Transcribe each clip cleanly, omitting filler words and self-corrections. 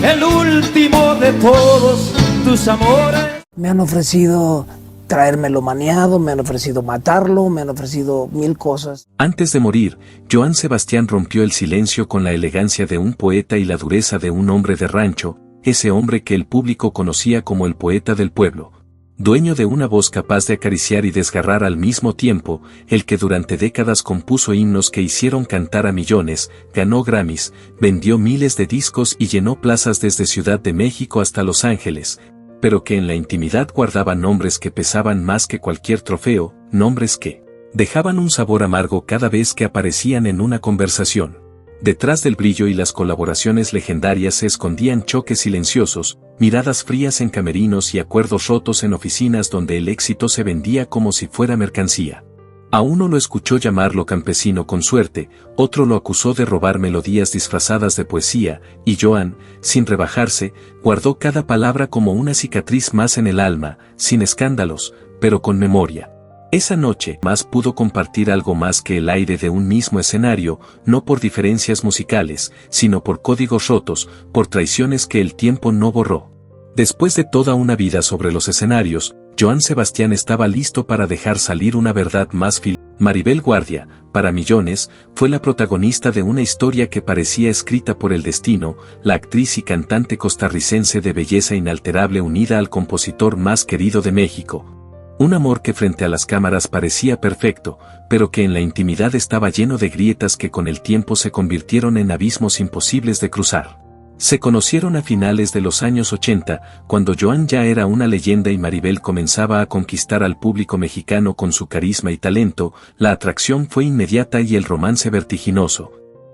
el último de todos tus amores. Me han ofrecido traérmelo maniado, me han ofrecido matarlo, me han ofrecido 1000 cosas. Antes de morir, Joan Sebastián rompió el silencio con la elegancia de un poeta y la dureza de un hombre de rancho, ese hombre que el público conocía como el poeta del pueblo. Dueño de una voz capaz de acariciar y desgarrar al mismo tiempo, el que durante décadas compuso himnos que hicieron cantar a millones, ganó Grammys, vendió miles de discos y llenó plazas desde Ciudad de México hasta Los Ángeles, pero que en la intimidad guardaba nombres que pesaban más que cualquier trofeo, nombres que dejaban un sabor amargo cada vez que aparecían en una conversación. Detrás del brillo y las colaboraciones legendarias se escondían choques silenciosos, miradas frías en camerinos y acuerdos rotos en oficinas donde el éxito se vendía como si fuera mercancía. A uno lo escuchó llamarlo campesino con suerte, otro lo acusó de robar melodías disfrazadas de poesía, y Joan, sin rebajarse, guardó cada palabra como una cicatriz más en el alma, sin escándalos, pero con memoria. Esa noche más pudo compartir algo más que el aire de un mismo escenario, no por diferencias musicales, sino por códigos rotos, por traiciones que el tiempo no borró. Después de toda una vida sobre los escenarios, Joan Sebastián estaba listo para dejar salir una verdad más fiel. Maribel Guardia, para millones, fue la protagonista de una historia que parecía escrita por el destino, la actriz y cantante costarricense de belleza inalterable unida al compositor más querido de México. Un amor que frente a las cámaras parecía perfecto, pero que en la intimidad estaba lleno de grietas que con el tiempo se convirtieron en abismos imposibles de cruzar. Se conocieron a finales de los años 80, cuando Joan ya era una leyenda y Maribel comenzaba a conquistar al público mexicano con su carisma y talento, la atracción fue inmediata y el romance vertiginoso.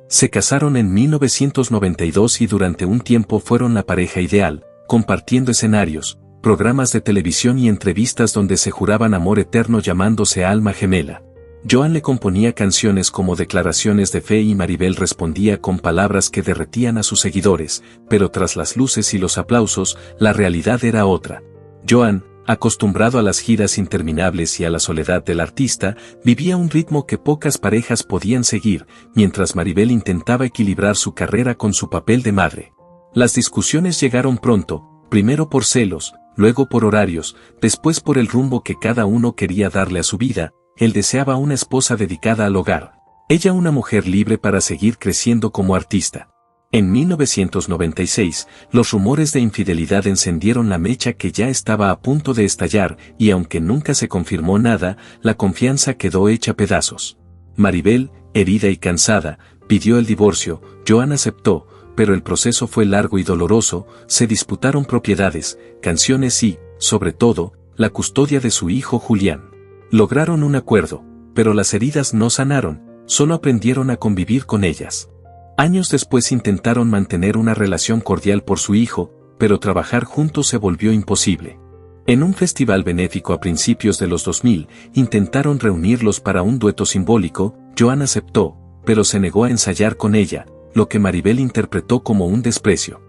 Se casaron en 1992 y durante un tiempo fueron la pareja ideal, compartiendo escenarios, programas de televisión y entrevistas donde se juraban amor eterno llamándose alma gemela. Joan le componía canciones como declaraciones de fe y Maribel respondía con palabras que derretían a sus seguidores, pero tras las luces y los aplausos, la realidad era otra. Joan, acostumbrado a las giras interminables y a la soledad del artista, vivía un ritmo que pocas parejas podían seguir, mientras Maribel intentaba equilibrar su carrera con su papel de madre. Las discusiones llegaron pronto, primero por celos, luego por horarios, después por el rumbo que cada uno quería darle a su vida. Él deseaba una esposa dedicada al hogar, ella una mujer libre para seguir creciendo como artista. En 1996, los rumores de infidelidad encendieron la mecha que ya estaba a punto de estallar y aunque nunca se confirmó nada, la confianza quedó hecha pedazos. Maribel, herida y cansada, pidió el divorcio, Joan aceptó, pero el proceso fue largo y doloroso, se disputaron propiedades, canciones y, sobre todo, la custodia de su hijo Julián. Lograron un acuerdo, pero las heridas no sanaron, solo aprendieron a convivir con ellas. Años después intentaron mantener una relación cordial por su hijo, pero trabajar juntos se volvió imposible. En un festival benéfico a principios de los 2000, intentaron reunirlos para un dueto simbólico, Joan aceptó, pero se negó a ensayar con ella, lo que Maribel interpretó como un desprecio.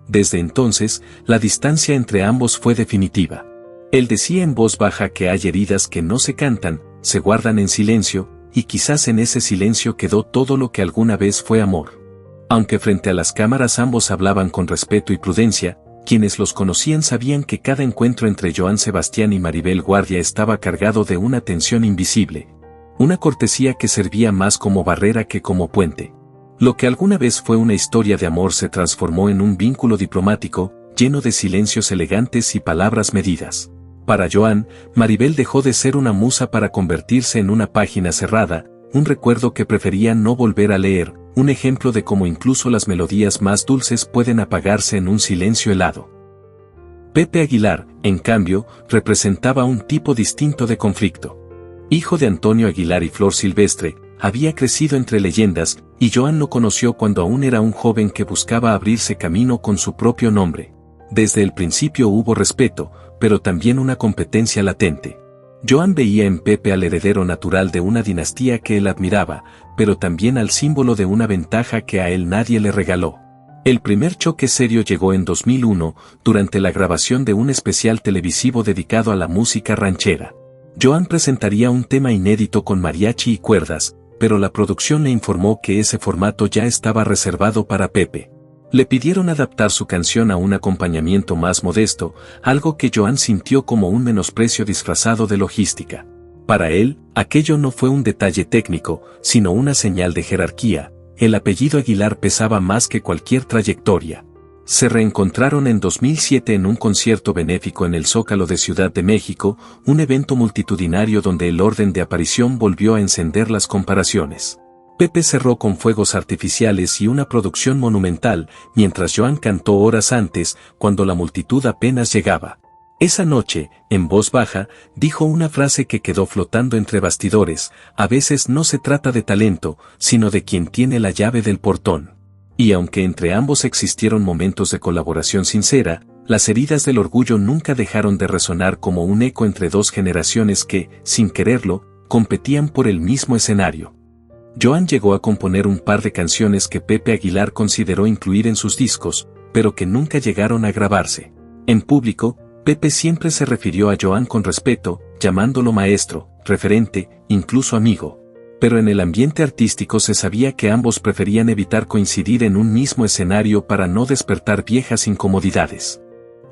Desde entonces, la distancia entre ambos fue definitiva. Él decía en voz baja que hay heridas que no se cantan, se guardan en silencio, y quizás en ese silencio quedó todo lo que alguna vez fue amor. Aunque frente a las cámaras ambos hablaban con respeto y prudencia, quienes los conocían sabían que cada encuentro entre Joan Sebastián y Maribel Guardia estaba cargado de una tensión invisible. Una cortesía que servía más como barrera que como puente. Lo que alguna vez fue una historia de amor se transformó en un vínculo diplomático, lleno de silencios elegantes y palabras medidas. Para Joan, Maribel dejó de ser una musa para convertirse en una página cerrada, un recuerdo que prefería no volver a leer, un ejemplo de cómo incluso las melodías más dulces pueden apagarse en un silencio helado. Pepe Aguilar, en cambio, representaba un tipo distinto de conflicto. Hijo de Antonio Aguilar y Flor Silvestre, había crecido entre leyendas, y Joan lo conoció cuando aún era un joven que buscaba abrirse camino con su propio nombre. Desde el principio hubo respeto, pero también una competencia latente. Joan veía en Pepe al heredero natural de una dinastía que él admiraba, pero también al símbolo de una ventaja que a él nadie le regaló. El primer choque serio llegó en 2001, durante la grabación de un especial televisivo dedicado a la música ranchera. Joan presentaría un tema inédito con mariachi y cuerdas, pero la producción le informó que ese formato ya estaba reservado para Pepe. Le pidieron adaptar su canción a un acompañamiento más modesto, algo que Joan sintió como un menosprecio disfrazado de logística. Para él, aquello no fue un detalle técnico, sino una señal de jerarquía. El apellido Aguilar pesaba más que cualquier trayectoria. Se reencontraron en 2007 en un concierto benéfico en el Zócalo de Ciudad de México, un evento multitudinario donde el orden de aparición volvió a encender las comparaciones. Pepe cerró con fuegos artificiales y una producción monumental, mientras Joan cantó horas antes, cuando la multitud apenas llegaba. Esa noche, en voz baja, dijo una frase que quedó flotando entre bastidores: a veces no se trata de talento, sino de quien tiene la llave del portón. Y aunque entre ambos existieron momentos de colaboración sincera, las heridas del orgullo nunca dejaron de resonar como un eco entre dos generaciones que, sin quererlo, competían por el mismo escenario. Joan llegó a componer un par de canciones que Pepe Aguilar consideró incluir en sus discos, pero que nunca llegaron a grabarse. En público, Pepe siempre se refirió a Joan con respeto, llamándolo maestro, referente, incluso amigo. Pero en el ambiente artístico se sabía que ambos preferían evitar coincidir en un mismo escenario para no despertar viejas incomodidades.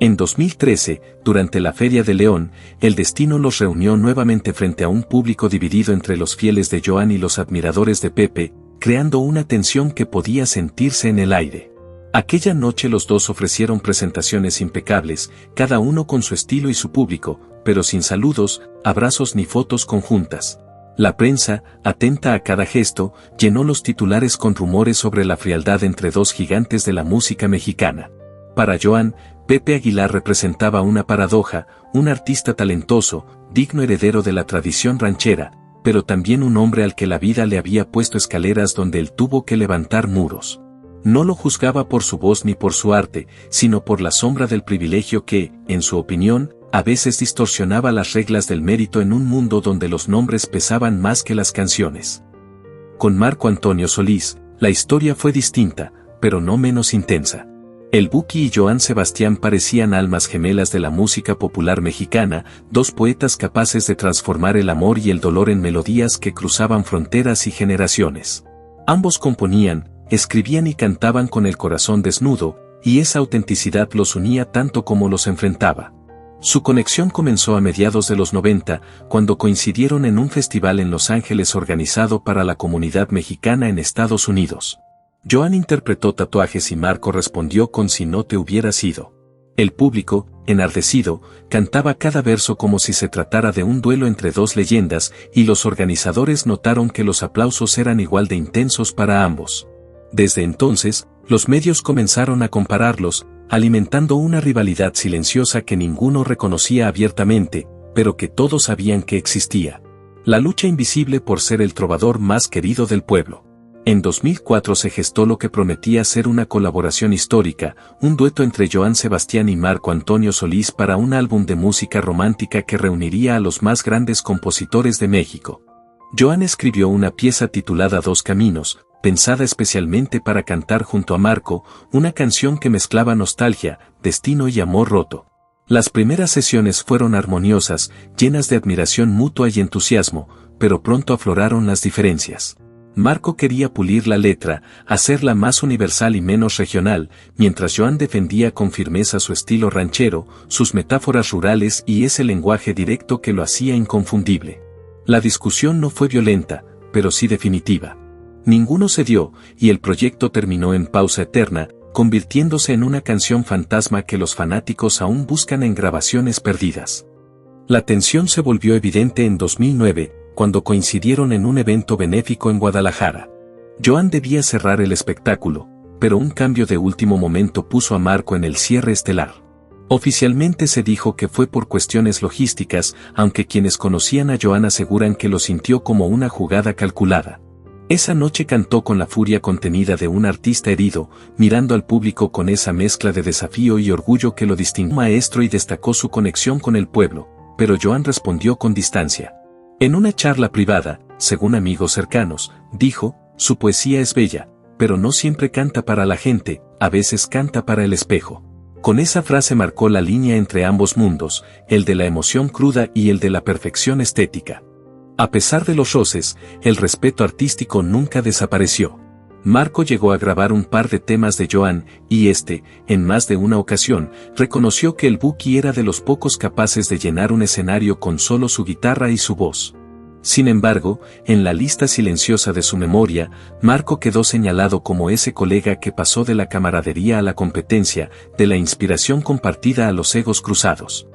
En 2013, durante la Feria de León, el destino los reunió nuevamente frente a un público dividido entre los fieles de Joan y los admiradores de Pepe, creando una tensión que podía sentirse en el aire. Aquella noche los dos ofrecieron presentaciones impecables, cada uno con su estilo y su público, pero sin saludos, abrazos ni fotos conjuntas. La prensa, atenta a cada gesto, llenó los titulares con rumores sobre la frialdad entre dos gigantes de la música mexicana. Para Joan, Pepe Aguilar representaba una paradoja, un artista talentoso, digno heredero de la tradición ranchera, pero también un hombre al que la vida le había puesto escaleras donde él tuvo que levantar muros. No lo juzgaba por su voz ni por su arte, sino por la sombra del privilegio que, en su opinión, a veces distorsionaba las reglas del mérito en un mundo donde los nombres pesaban más que las canciones. Con Marco Antonio Solís, la historia fue distinta, pero no menos intensa. El Buki y Joan Sebastián parecían almas gemelas de la música popular mexicana, dos poetas capaces de transformar el amor y el dolor en melodías que cruzaban fronteras y generaciones. Ambos componían, escribían y cantaban con el corazón desnudo, y esa autenticidad los unía tanto como los enfrentaba. Su conexión comenzó a mediados de los 90, cuando coincidieron en un festival en Los Ángeles organizado para la comunidad mexicana en Estados Unidos. Joan interpretó Tatuajes y Marco respondió con Si no te hubieras ido. El público, enardecido, cantaba cada verso como si se tratara de un duelo entre dos leyendas, y los organizadores notaron que los aplausos eran igual de intensos para ambos. Desde entonces, los medios comenzaron a compararlos, alimentando una rivalidad silenciosa que ninguno reconocía abiertamente, pero que todos sabían que existía. La lucha invisible por ser el trovador más querido del pueblo. En 2004 se gestó lo que prometía ser una colaboración histórica, un dueto entre Joan Sebastián y Marco Antonio Solís para un álbum de música romántica que reuniría a los más grandes compositores de México. Joan escribió una pieza titulada Dos Caminos, pensada especialmente para cantar junto a Marco, una canción que mezclaba nostalgia, destino y amor roto. Las primeras sesiones fueron armoniosas, llenas de admiración mutua y entusiasmo, pero pronto afloraron las diferencias. Marco quería pulir la letra, hacerla más universal y menos regional, mientras Joan defendía con firmeza su estilo ranchero, sus metáforas rurales y ese lenguaje directo que lo hacía inconfundible. La discusión no fue violenta, pero sí definitiva. Ninguno cedió, y el proyecto terminó en pausa eterna, convirtiéndose en una canción fantasma que los fanáticos aún buscan en grabaciones perdidas. La tensión se volvió evidente en 2009, cuando coincidieron en un evento benéfico en Guadalajara. Joan debía cerrar el espectáculo, pero un cambio de último momento puso a Marco en el cierre estelar. Oficialmente se dijo que fue por cuestiones logísticas, aunque quienes conocían a Joan aseguran que lo sintió como una jugada calculada. Esa noche cantó con la furia contenida de un artista herido, mirando al público con esa mezcla de desafío y orgullo que lo distinguió maestro y destacó su conexión con el pueblo, pero Joan respondió con distancia. En una charla privada, según amigos cercanos, dijo, su poesía es bella, pero no siempre canta para la gente, a veces canta para el espejo. Con esa frase marcó la línea entre ambos mundos, el de la emoción cruda y el de la perfección estética. A pesar de los roces, el respeto artístico nunca desapareció. Marco llegó a grabar un par de temas de Joan, y en más de una ocasión, reconoció que el Buki era de los pocos capaces de llenar un escenario con solo su guitarra y su voz. Sin embargo, en la lista silenciosa de su memoria, Marco quedó señalado como ese colega que pasó de la camaradería a la competencia, de la inspiración compartida a los egos cruzados.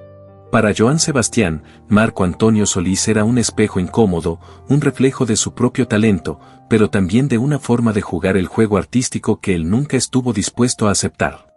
Para Joan Sebastián, Marco Antonio Solís era un espejo incómodo, un reflejo de su propio talento, pero también de una forma de jugar el juego artístico que él nunca estuvo dispuesto a aceptar.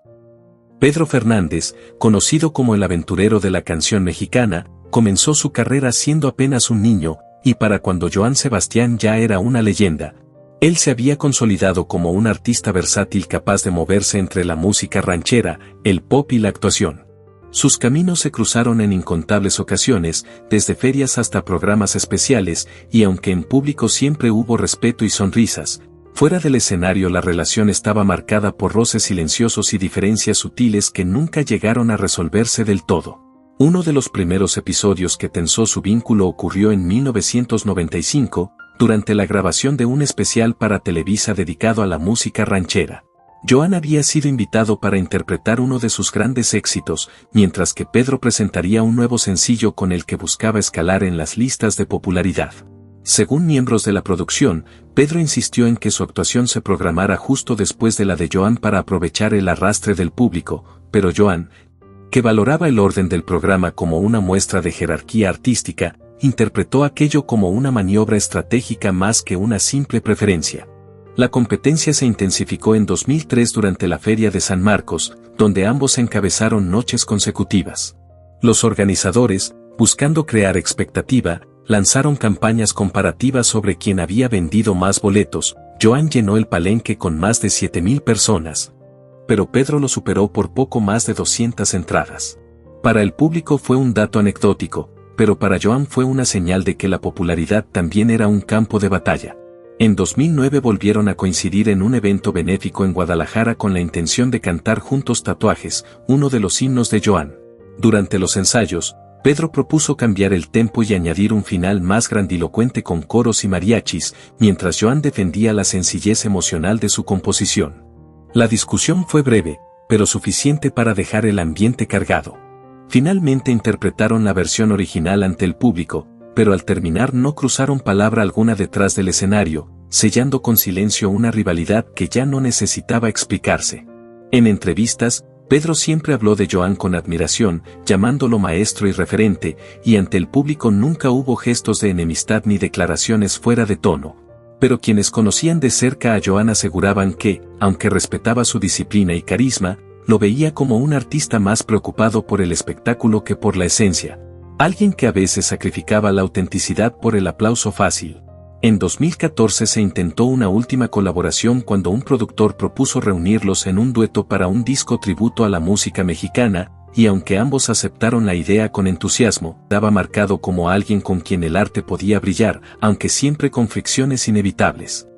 Pedro Fernández, conocido como el aventurero de la canción mexicana, comenzó su carrera siendo apenas un niño, y para cuando Joan Sebastián ya era una leyenda. Él se había consolidado como un artista versátil capaz de moverse entre la música ranchera, el pop y la actuación. Sus caminos se cruzaron en incontables ocasiones, desde ferias hasta programas especiales, y aunque en público siempre hubo respeto y sonrisas, fuera del escenario la relación estaba marcada por roces silenciosos y diferencias sutiles que nunca llegaron a resolverse del todo. Uno de los primeros episodios que tensó su vínculo ocurrió en 1995, durante la grabación de un especial para Televisa dedicado a la música ranchera. Joan había sido invitado para interpretar uno de sus grandes éxitos, mientras que Pedro presentaría un nuevo sencillo con el que buscaba escalar en las listas de popularidad. Según miembros de la producción, Pedro insistió en que su actuación se programara justo después de la de Joan para aprovechar el arrastre del público, pero Joan, que valoraba el orden del programa como una muestra de jerarquía artística, interpretó aquello como una maniobra estratégica más que una simple preferencia. La competencia se intensificó en 2003 durante la Feria de San Marcos, donde ambos encabezaron noches consecutivas. Los organizadores, buscando crear expectativa, lanzaron campañas comparativas sobre quién había vendido más boletos. Joan llenó el palenque con más de 7,000 personas. Pero Pedro lo superó por poco más de 200 entradas. Para el público fue un dato anecdótico, pero para Joan fue una señal de que la popularidad también era un campo de batalla. En 2009 volvieron a coincidir en un evento benéfico en Guadalajara con la intención de cantar juntos Tatuajes, uno de los himnos de Joan. Durante los ensayos, Pedro propuso cambiar el tempo y añadir un final más grandilocuente con coros y mariachis, mientras Joan defendía la sencillez emocional de su composición. La discusión fue breve, pero suficiente para dejar el ambiente cargado. Finalmente interpretaron la versión original ante el público, pero al terminar no cruzaron palabra alguna detrás del escenario, sellando con silencio una rivalidad que ya no necesitaba explicarse. En entrevistas, Pedro siempre habló de Joan con admiración, llamándolo maestro y referente, y ante el público nunca hubo gestos de enemistad ni declaraciones fuera de tono. Pero quienes conocían de cerca a Joan aseguraban que, aunque respetaba su disciplina y carisma, lo veía como un artista más preocupado por el espectáculo que por la esencia. Alguien que a veces sacrificaba la autenticidad por el aplauso fácil. En 2014 se intentó una última colaboración cuando un productor propuso reunirlos en un dueto para un disco tributo a la música mexicana, y aunque ambos aceptaron la idea con entusiasmo, daba marcado como alguien con quien el arte podía brillar, aunque siempre con fricciones inevitables.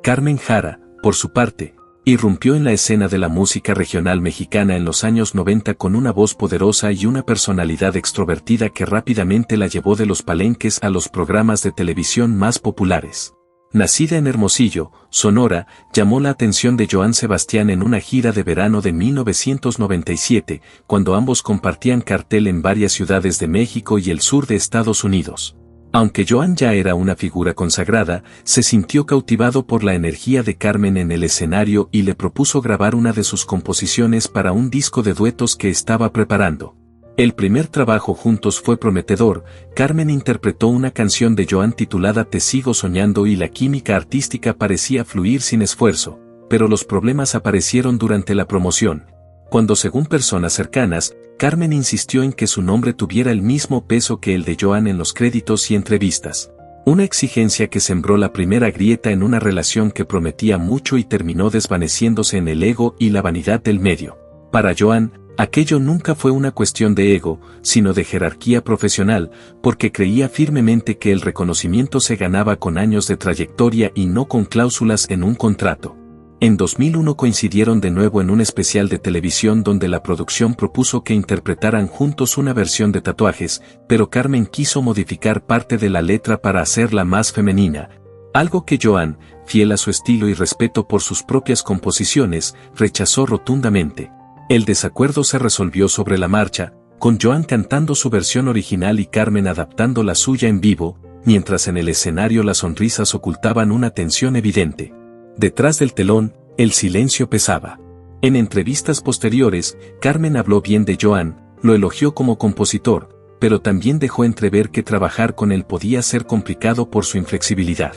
Carmen Jara, por su parte, irrumpió en la escena de la música regional mexicana en los años 90 con una voz poderosa y una personalidad extrovertida que rápidamente la llevó de los palenques a los programas de televisión más populares. Nacida en Hermosillo, Sonora, llamó la atención de Joan Sebastián en una gira de verano de 1997, cuando ambos compartían cartel en varias ciudades de México y el sur de Estados Unidos. Aunque Joan ya era una figura consagrada, se sintió cautivado por la energía de Carmen en el escenario y le propuso grabar una de sus composiciones para un disco de duetos que estaba preparando. El primer trabajo juntos fue prometedor. Carmen interpretó una canción de Joan titulada Te sigo soñando y la química artística parecía fluir sin esfuerzo, pero los problemas aparecieron durante la promoción. Cuando, según personas cercanas, Carmen insistió en que su nombre tuviera el mismo peso que el de Joan en los créditos y entrevistas. Una exigencia que sembró la primera grieta en una relación que prometía mucho y terminó desvaneciéndose en el ego y la vanidad del medio. Para Joan, aquello nunca fue una cuestión de ego, sino de jerarquía profesional, porque creía firmemente que el reconocimiento se ganaba con años de trayectoria y no con cláusulas en un contrato. En 2001 coincidieron de nuevo en un especial de televisión donde la producción propuso que interpretaran juntos una versión de Tatuajes, pero Carmen quiso modificar parte de la letra para hacerla más femenina, algo que Joan, fiel a su estilo y respeto por sus propias composiciones, rechazó rotundamente. El desacuerdo se resolvió sobre la marcha, con Joan cantando su versión original y Carmen adaptando la suya en vivo, mientras en el escenario las sonrisas ocultaban una tensión evidente. Detrás del telón, el silencio pesaba. En entrevistas posteriores, Carmen habló bien de Joan, lo elogió como compositor, pero también dejó entrever que trabajar con él podía ser complicado por su inflexibilidad.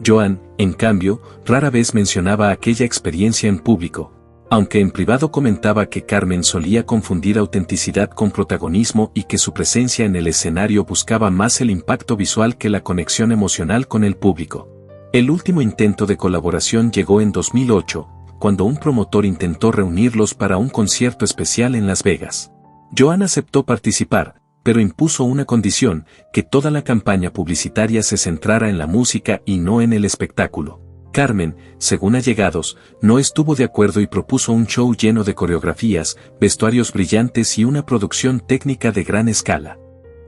Joan, en cambio, rara vez mencionaba aquella experiencia en público, aunque en privado comentaba que Carmen solía confundir autenticidad con protagonismo y que su presencia en el escenario buscaba más el impacto visual que la conexión emocional con el público. El último intento de colaboración llegó en 2008, cuando un promotor intentó reunirlos para un concierto especial en Las Vegas. Joan aceptó participar, pero impuso una condición, que toda la campaña publicitaria se centrara en la música y no en el espectáculo. Carmen, según allegados, no estuvo de acuerdo y propuso un show lleno de coreografías, vestuarios brillantes y una producción técnica de gran escala.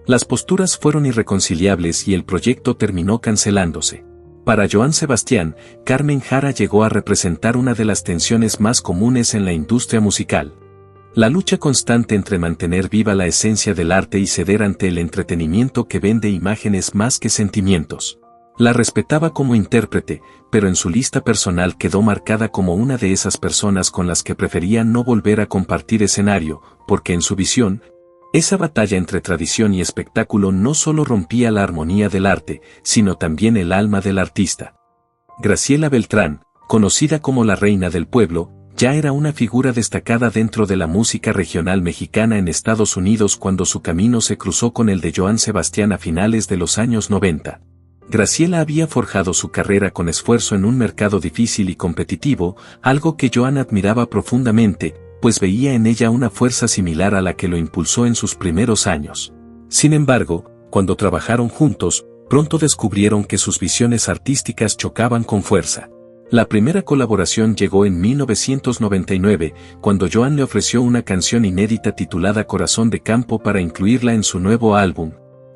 Las posturas fueron irreconciliables y el proyecto terminó cancelándose. Para Joan Sebastián, Carmen Jara llegó a representar una de las tensiones más comunes en la industria musical. La lucha constante entre mantener viva la esencia del arte y ceder ante el entretenimiento que vende imágenes más que sentimientos. La respetaba como intérprete, pero en su lista personal quedó marcada como una de esas personas con las que prefería no volver a compartir escenario, porque en su visión, esa batalla entre tradición y espectáculo no solo rompía la armonía del arte, sino también el alma del artista. Graciela Beltrán, conocida como la reina del pueblo, ya era una figura destacada dentro de la música regional mexicana en Estados Unidos cuando su camino se cruzó con el de Joan Sebastián a finales de los años 90. Graciela había forjado su carrera con esfuerzo en un mercado difícil y competitivo, algo que Joan admiraba profundamente, pues veía en ella una fuerza similar a la que lo impulsó en sus primeros años. Sin embargo, cuando trabajaron juntos, pronto descubrieron que sus visiones artísticas chocaban con fuerza. La primera colaboración llegó en 1999, cuando Joan le ofreció una canción inédita titulada Corazón de Campo para incluirla en su nuevo álbum.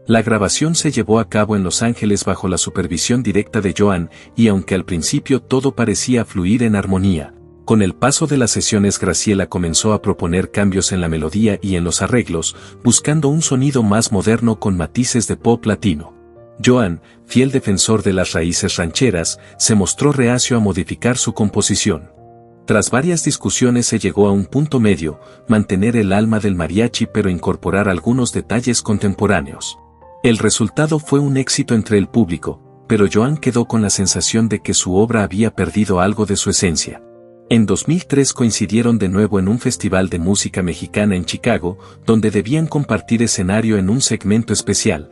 La grabación se llevó a cabo en Los Ángeles bajo la supervisión directa de Joan, y aunque al principio todo parecía fluir en armonía, con el paso de las sesiones Graciela comenzó a proponer cambios en la melodía y en los arreglos, buscando un sonido más moderno con matices de pop latino. Joan, fiel defensor de las raíces rancheras, se mostró reacio a modificar su composición. Tras varias discusiones se llegó a un punto medio, mantener el alma del mariachi pero incorporar algunos detalles contemporáneos. El resultado fue un éxito entre el público, pero Joan quedó con la sensación de que su obra había perdido algo de su esencia. En 2003 coincidieron de nuevo en un festival de música mexicana en Chicago, donde debían compartir escenario en un segmento especial.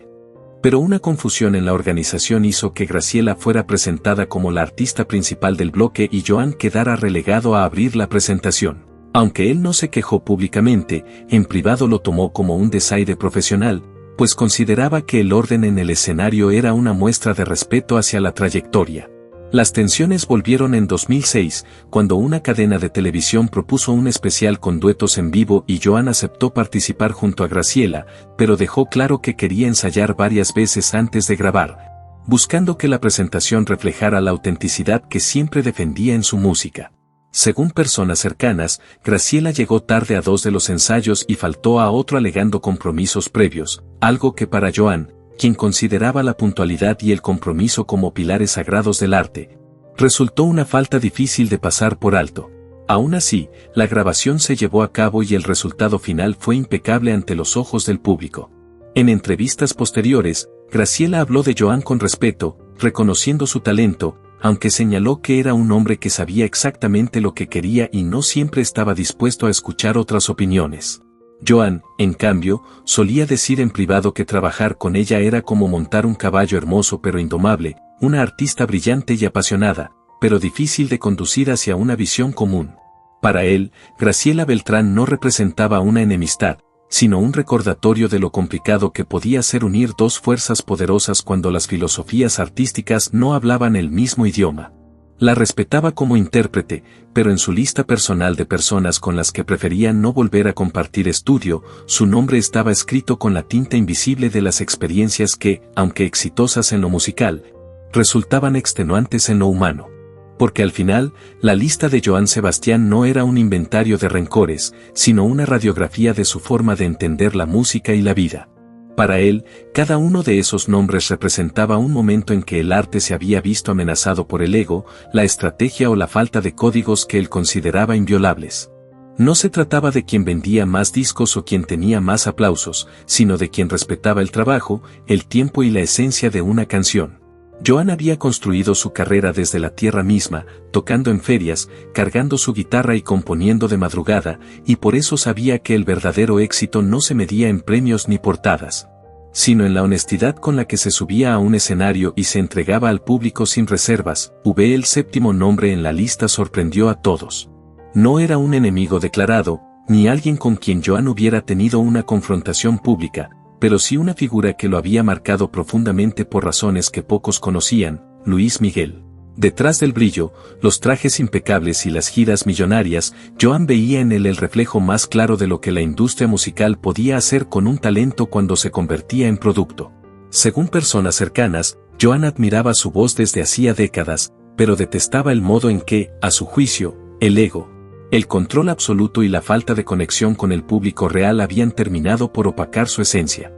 Pero una confusión en la organización hizo que Graciela fuera presentada como la artista principal del bloque y Joan quedara relegado a abrir la presentación. Aunque él no se quejó públicamente, en privado lo tomó como un desaire profesional, pues consideraba que el orden en el escenario era una muestra de respeto hacia la trayectoria. Las tensiones volvieron en 2006, cuando una cadena de televisión propuso un especial con duetos en vivo y Joan aceptó participar junto a Graciela, pero dejó claro que quería ensayar varias veces antes de grabar, buscando que la presentación reflejara la autenticidad que siempre defendía en su música. Según personas cercanas, Graciela llegó tarde a 2 de los ensayos y faltó a otro alegando compromisos previos, algo que para Joan, quien consideraba la puntualidad y el compromiso como pilares sagrados del arte, resultó una falta difícil de pasar por alto. Aún así, la grabación se llevó a cabo y el resultado final fue impecable ante los ojos del público. En entrevistas posteriores, Graciela habló de Joan con respeto, reconociendo su talento, aunque señaló que era un hombre que sabía exactamente lo que quería y no siempre estaba dispuesto a escuchar otras opiniones. Joan, en cambio, solía decir en privado que trabajar con ella era como montar un caballo hermoso pero indomable, una artista brillante y apasionada, pero difícil de conducir hacia una visión común. Para él, Graciela Beltrán no representaba una enemistad, sino un recordatorio de lo complicado que podía ser unir dos fuerzas poderosas cuando las filosofías artísticas no hablaban el mismo idioma. La respetaba como intérprete, pero en su lista personal de personas con las que prefería no volver a compartir estudio, su nombre estaba escrito con la tinta invisible de las experiencias que, aunque exitosas en lo musical, resultaban extenuantes en lo humano. Porque al final, la lista de Johann Sebastian no era un inventario de rencores, sino una radiografía de su forma de entender la música y la vida. Para él, cada uno de esos nombres representaba un momento en que el arte se había visto amenazado por el ego, la estrategia o la falta de códigos que él consideraba inviolables. No se trataba de quien vendía más discos o quien tenía más aplausos, sino de quien respetaba el trabajo, el tiempo y la esencia de una canción. Johann había construido su carrera desde la tierra misma, tocando en ferias, cargando su guitarra y componiendo de madrugada, y por eso sabía que el verdadero éxito no se medía en premios ni portadas, sino en la honestidad con la que se subía a un escenario y se entregaba al público sin reservas. El séptimo nombre en la lista sorprendió a todos. No era un enemigo declarado, ni alguien con quien Johann hubiera tenido una confrontación pública, pero sí una figura que lo había marcado profundamente por razones que pocos conocían: Luis Miguel. Detrás del brillo, los trajes impecables y las giras millonarias, Johann veía en él el reflejo más claro de lo que la industria musical podía hacer con un talento cuando se convertía en producto. Según personas cercanas, Johann admiraba su voz desde hacía décadas, pero detestaba el modo en que, a su juicio, el ego, el control absoluto y la falta de conexión con el público real habían terminado por opacar su esencia.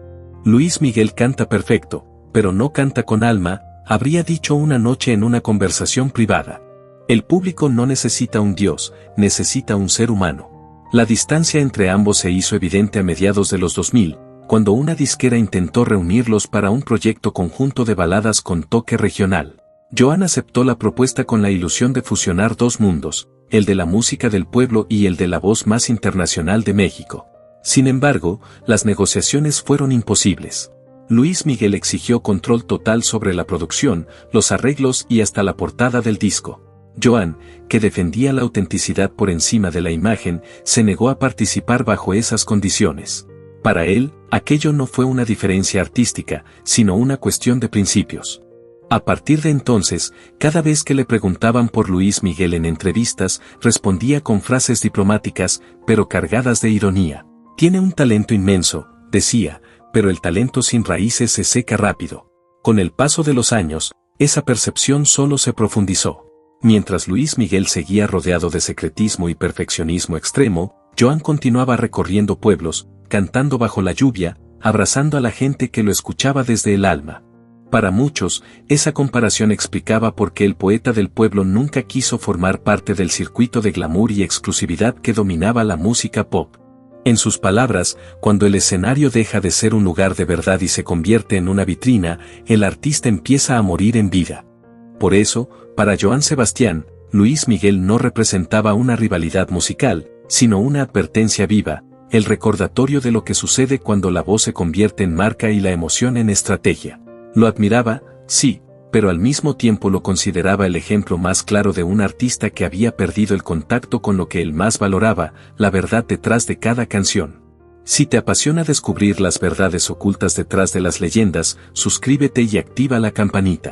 Luis Miguel canta perfecto, pero no canta con alma, habría dicho una noche en una conversación privada. El público no necesita un dios, necesita un ser humano. La distancia entre ambos se hizo evidente a mediados de los 2000, cuando una disquera intentó reunirlos para un proyecto conjunto de baladas con toque regional. Johann aceptó la propuesta con la ilusión de fusionar dos mundos, el de la música del pueblo y el de la voz más internacional de México. Sin embargo, las negociaciones fueron imposibles. Luis Miguel exigió control total sobre la producción, los arreglos y hasta la portada del disco. Johann, que defendía la autenticidad por encima de la imagen, se negó a participar bajo esas condiciones. Para él, aquello no fue una diferencia artística, sino una cuestión de principios. A partir de entonces, cada vez que le preguntaban por Luis Miguel en entrevistas, respondía con frases diplomáticas, pero cargadas de ironía. Tiene un talento inmenso, decía, pero el talento sin raíces se seca rápido. Con el paso de los años, esa percepción solo se profundizó. Mientras Luis Miguel seguía rodeado de secretismo y perfeccionismo extremo, Johann continuaba recorriendo pueblos, cantando bajo la lluvia, abrazando a la gente que lo escuchaba desde el alma. Para muchos, esa comparación explicaba por qué el poeta del pueblo nunca quiso formar parte del circuito de glamour y exclusividad que dominaba la música pop. En sus palabras, cuando el escenario deja de ser un lugar de verdad y se convierte en una vitrina, el artista empieza a morir en vida. Por eso, para Johann Sebastian, Luis Miguel no representaba una rivalidad musical, sino una advertencia viva, el recordatorio de lo que sucede cuando la voz se convierte en marca y la emoción en estrategia. Lo admiraba, sí, pero al mismo tiempo lo consideraba el ejemplo más claro de un artista que había perdido el contacto con lo que él más valoraba, la verdad detrás de cada canción. Si te apasiona descubrir las verdades ocultas detrás de las leyendas, suscríbete y activa la campanita.